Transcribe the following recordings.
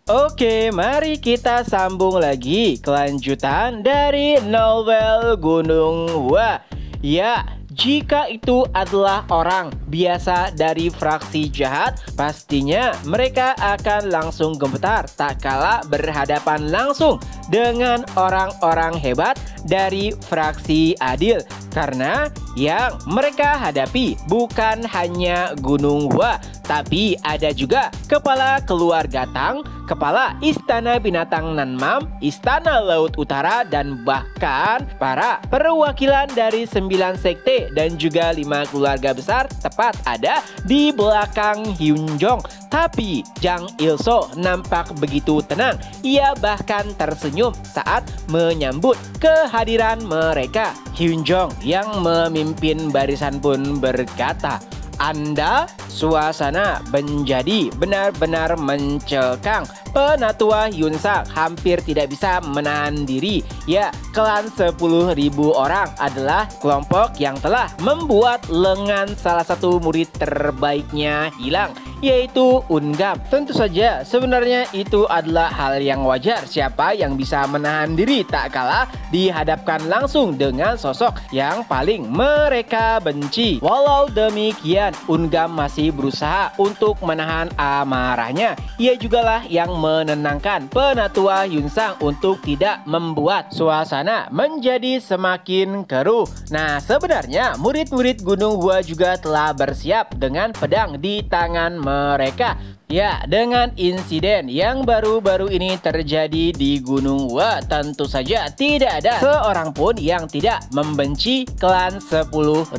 Oke, mari kita sambung lagi kelanjutan dari novel Gunung Hua. Ya, jika itu adalah orang biasa dari fraksi jahat, pastinya mereka akan langsung gemetar tak kala berhadapan langsung dengan orang-orang hebat dari fraksi adil. Karena yang mereka hadapi bukan hanya Gunung Hua, tapi ada juga kepala keluarga Tang, kepala Istana Binatang Nanmam, Istana Laut Utara, dan bahkan para perwakilan dari 9 sekte dan juga 5 keluarga besar tepat ada di belakang Hyunjong. Tapi Jang Il-soo nampak begitu tenang. Ia bahkan tersenyum saat menyambut kehadiran mereka. Hyunjong yang memimpin barisan pun berkata, "Anda, suasana menjadi benar-benar mencekang. Penatua Yunsak hampir tidak bisa menahan diri. Ya, klan 10.000 orang adalah kelompok yang telah membuat lengan salah satu murid terbaiknya hilang, yaitu Ungam. Tentu saja sebenarnya itu adalah hal yang wajar. Siapa yang bisa menahan diri tak kalah dihadapkan langsung dengan sosok yang paling mereka benci. Walau demikian, Ungam masih berusaha untuk menahan amarahnya. Ia jugalah yang menenangkan Penatua Yunsang untuk tidak membuat suasana menjadi semakin keruh. Nah, sebenarnya murid-murid Gunung Hua juga telah bersiap dengan pedang di tangan mereka. Ya, dengan insiden yang baru-baru ini terjadi di Gunung Hua, tentu saja tidak ada seorang pun yang tidak membenci klan 10.000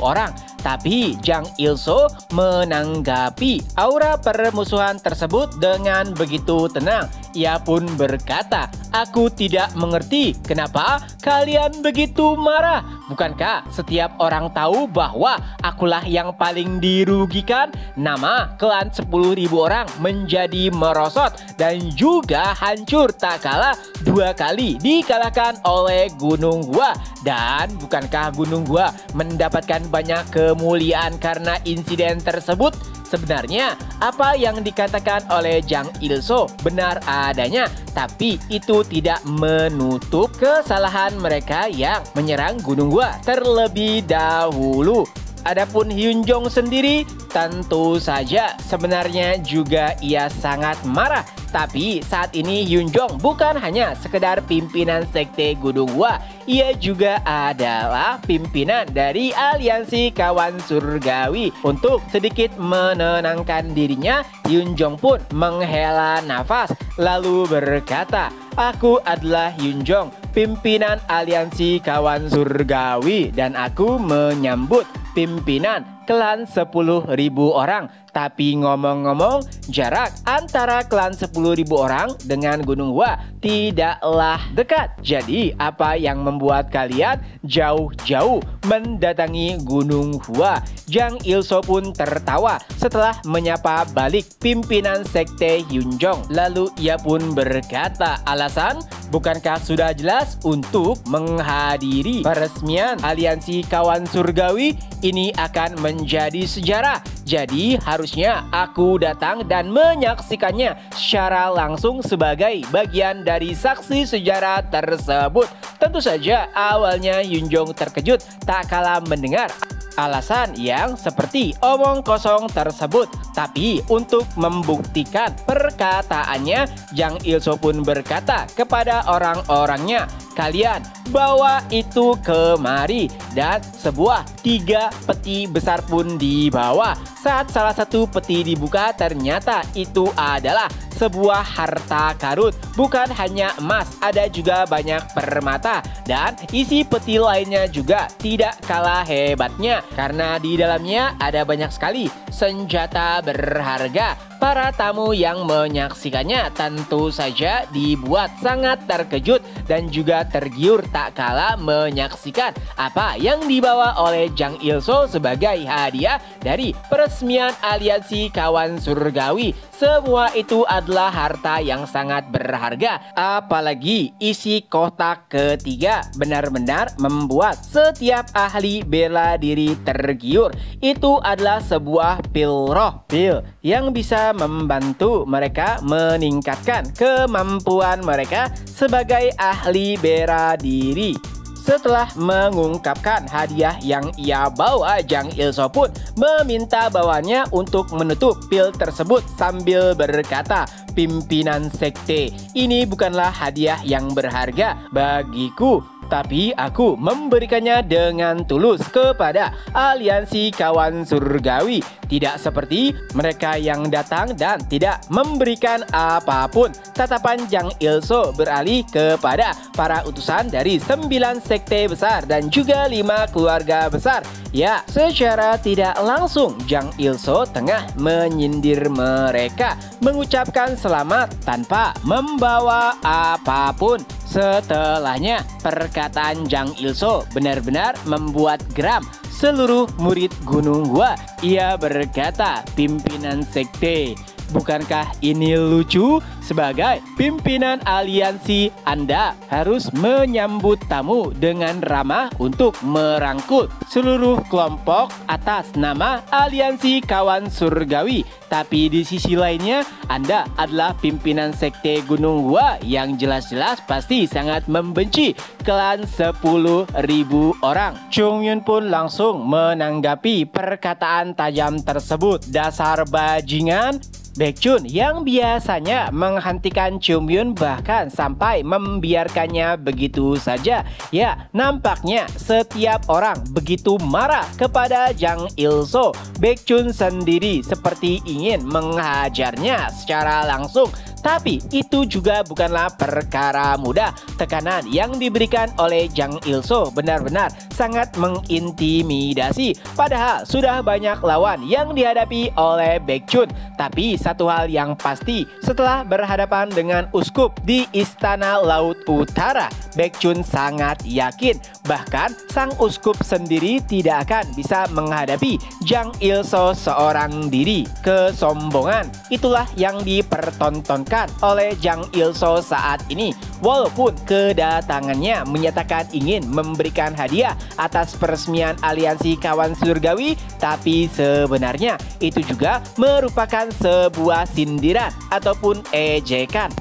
orang. Tapi Jang Il-soo menanggapi aura permusuhan tersebut dengan begitu tenang. Ia pun berkata, "Aku tidak mengerti kenapa kalian begitu marah. Bukankah setiap orang tahu bahwa akulah yang paling dirugikan? Nama klan 10.000 orang menjadi merosot dan juga hancur tak kalah 2 kali dikalahkan oleh Gunung Hua. Dan bukankah Gunung Hua mendapatkan banyak kemuliaan karena insiden tersebut?" Sebenarnya apa yang dikatakan oleh Jang Il-soo benar adanya, tapi itu tidak menutup kesalahan mereka yang menyerang Gunung Hua terlebih dahulu. Adapun Hyunjong sendiri tentu saja sebenarnya juga ia sangat marah. Tapi saat ini Hyunjong bukan hanya sekedar pimpinan sekte Gunung Hua, ia juga adalah pimpinan dari aliansi kawan surgawi. Untuk sedikit menenangkan dirinya, Hyunjong pun menghela nafas lalu berkata, "Aku adalah Hyunjong, pimpinan aliansi kawan surgawi, dan aku menyambut pimpinan klan 10.000 orang. Tapi ngomong-ngomong, jarak antara klan 10.000 orang dengan Gunung Hua tidaklah dekat. Jadi apa yang membuat kalian jauh-jauh mendatangi Gunung Hua?" Jang Il-soo pun tertawa setelah menyapa balik pimpinan sekte Hyunjong. Lalu ia pun berkata, "Alasan? Bukankah sudah jelas untuk menghadiri peresmian aliansi kawan surgawi? Ini akan menjadi sejarah. Jadi harusnya aku datang dan menyaksikannya secara langsung sebagai bagian dari saksi sejarah tersebut." Tentu saja awalnya Hyunjong terkejut tak kalah mendengar alasan yang seperti omong kosong tersebut. Tapi untuk membuktikan perkataannya, Jang Il-soo pun berkata kepada orang-orangnya, "Kalian bawa itu kemari." Dan sebuah 3 peti besar pun dibawa. Saat salah satu peti dibuka, ternyata itu adalah sebuah harta karun. Bukan hanya emas, ada juga banyak permata. Dan isi peti lainnya juga tidak kalah hebatnya, karena di dalamnya ada banyak sekali senjata berharga. Para tamu yang menyaksikannya tentu saja dibuat sangat terkejut dan juga tergiur tak kalah menyaksikan apa yang dibawa oleh Jang Il-soo sebagai hadiah dari peresmian aliansi kawan surgawi. semua itu adalah harta yang sangat berharga. Apalagi isi kotak ketiga benar-benar membuat setiap ahli bela diri tergiur. Itu adalah sebuah pil roh, pil yang bisa membantu mereka meningkatkan kemampuan mereka sebagai ahli bela diri. Setelah mengungkapkan hadiah yang ia bawa, Jang Il-soo pun meminta bawahannya untuk menutup pil tersebut sambil berkata, "Pimpinan sekte, ini bukanlah hadiah yang berharga bagiku, tapi aku memberikannya dengan tulus kepada aliansi kawan surgawi. Tidak seperti mereka yang datang dan tidak memberikan apapun." Tatapan Jang Il-soo beralih kepada para utusan dari 9 sekte besar dan juga 5 keluarga besar. Ya, secara tidak langsung Jang Il-soo tengah menyindir mereka, mengucapkan selamat tanpa membawa apapun. Setelahnya, perkataan Jang Il-soo benar-benar membuat geram seluruh murid Gunung Gua. Ia berkata, "Pimpinan sekte, bukankah ini lucu? Sebagai pimpinan aliansi, Anda harus menyambut tamu dengan ramah untuk merangkul seluruh kelompok atas nama aliansi kawan surgawi. Tapi di sisi lainnya, Anda adalah pimpinan sekte Gunung Gua yang jelas-jelas pasti sangat membenci klan 10.000 orang." Chung Yun pun langsung menanggapi perkataan tajam tersebut. "Dasar bajingan." Baekjun yang biasanya menghentikan Chung Yun bahkan sampai membiarkannya begitu saja. Ya, nampaknya setiap orang begitu marah kepada Jang Il-soo. Baekjun sendiri seperti ingin menghajarnya secara langsung. Tapi itu juga bukanlah perkara mudah. Tekanan yang diberikan oleh Jang Il-soo benar-benar sangat mengintimidasi. Padahal sudah banyak lawan yang dihadapi oleh Baekjun. Tapi satu hal yang pasti, setelah berhadapan dengan uskup di Istana Laut Utara, Baekjun sangat yakin bahkan sang uskup sendiri tidak akan bisa menghadapi Jang Il-soo seorang diri. Kesombongan itulah yang dipertontonkan oleh Jang Il-soo saat ini. Walaupun kedatangannya menyatakan ingin memberikan hadiah atas peresmian aliansi kawan surgawi, tapi sebenarnya itu juga merupakan sebuah sindiran ataupun ejekan.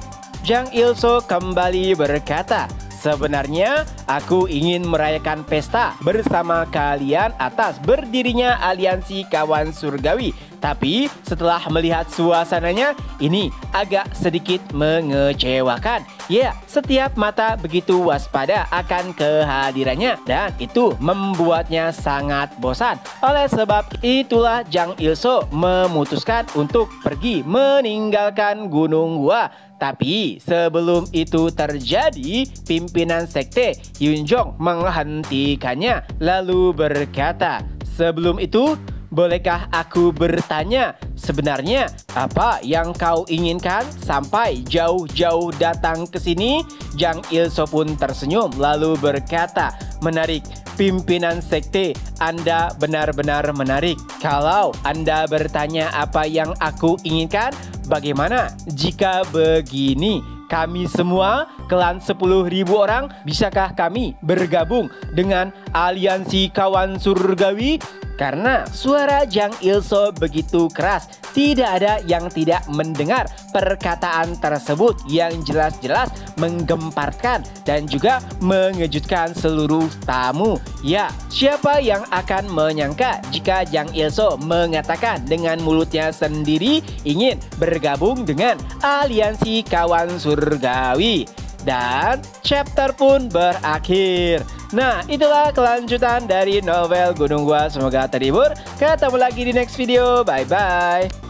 Jang Il-soo kembali berkata, "Sebenarnya aku ingin merayakan pesta bersama kalian atas berdirinya aliansi kawan surgawi. Tapi setelah melihat suasananya, ini agak sedikit mengecewakan. Ya, setiap mata begitu waspada akan kehadirannya dan itu membuatnya sangat bosan. Oleh sebab itulah Jang Il-soo memutuskan untuk pergi meninggalkan Gunung Gua. Tapi sebelum itu terjadi, pimpinan sekte Yun Jong menghentikannya lalu berkata, "Sebelum itu, bolehkah aku bertanya, sebenarnya apa yang kau inginkan sampai jauh-jauh datang ke sini?" Jang Il-soo pun tersenyum lalu berkata, "Menarik, pimpinan sekte, Anda benar-benar menarik. Kalau Anda bertanya apa yang aku inginkan, bagaimana jika begini? Kami semua, klan 10.000 orang, bisakah kami bergabung dengan aliansi kawan surgawi?" Karena suara Jang Il-soo begitu keras, tidak ada yang tidak mendengar perkataan tersebut yang jelas-jelas menggemparkan dan juga mengejutkan seluruh tamu. Ya, siapa yang akan menyangka jika Jang Il-soo mengatakan dengan mulutnya sendiri ingin bergabung dengan aliansi kawan surgawi. Dan chapter pun berakhir. Nah, itulah kelanjutan dari novel Gunung Gua. Semoga terhibur. Ketemu lagi di next video. Bye-bye.